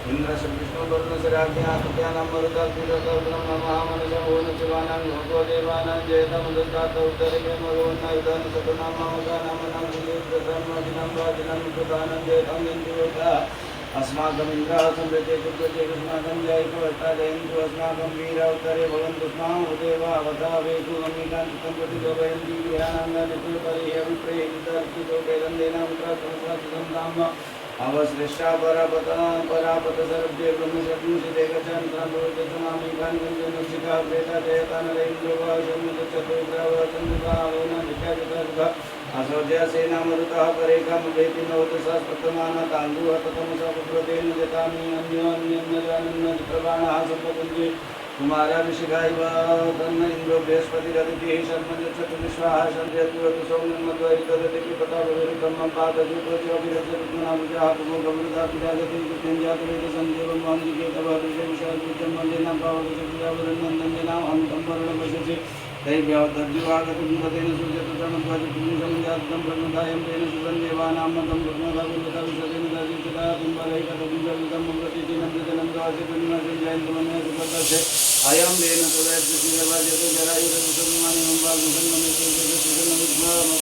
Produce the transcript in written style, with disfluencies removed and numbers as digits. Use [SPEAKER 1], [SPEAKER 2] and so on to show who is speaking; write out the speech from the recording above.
[SPEAKER 1] इंद्र श्री विष्णु वरुण सराज्ञात्यानां मरुतात्मिकर्णं महामनसमोन शिवानां भगवो देवानां जयतमुदस्तात् उत्तरे मगवन्नायुधान सतनां ममगानां मनां सुदेवदधर्मदिनं वाजिनं प्रदानं जयतं यन्तिवेदा अस्माकम् इन्द्राः संवृते कुर्वते अस्माकं जयितवस्ता जयन्तु अस्माकं वीरा उत्तरे भवन्तु स्मां उदेवावता वेतु अम्बिकान्तं प्रतिलोभयन्ति वीरानां कुलपरि अभिप्रेयितर्कितो वेदन्देनां प्रार्थनस्वासितं धाम अवश्रेष्ठा परापत सर्वे ब्रह्मशत्रुषिते गच्छान्तरामि भान्वन्दिका प्रेता जयता नरेन्द्रवाचन्द्रचतुर्ग्रवचन्द्रभावना असौज्य सेनामरुतः परेखमुदेति नवतु सहस्रतमाना तान्दुः ततमसपुत्रतेन जतामि अन्योन्यप्रबाणः सम्पतन्ति कुमाराभिषेकाय तन्न इन्द्रो बृहस्पतिरदितिः शर्मजच्छतु विश्वाः सन्ध्यतु सौम्यमद्वैतदति पिपतावविरुद्धं पादजूपचोभिरजतुनामुजाः पुमोगमृतापितागति कृत्यञ्जातवेदसन्देवं वाञ्जिकेतवदृशविषादृत्यं वन्देनां पावकशक्तियावरन्नन्दनाम् अन्तं वर्णपशसि तैर्व्यावदर्जुवागतुं सूर्यतमध्वजपुण्यसमञ्जातं ब्रह्मदायं तेन सुगन्धेवानां मतं ब्रह्मदाविन्दविशतेन दर्शिता बिम्बरैकतबिम्बविदं प्रतिदिनं दासिपुण्यमसि जयन्तमन्य सुपदस्य अयं वेन सुरस्य जरायुरसुसन्मानिं वागुसन्मनिः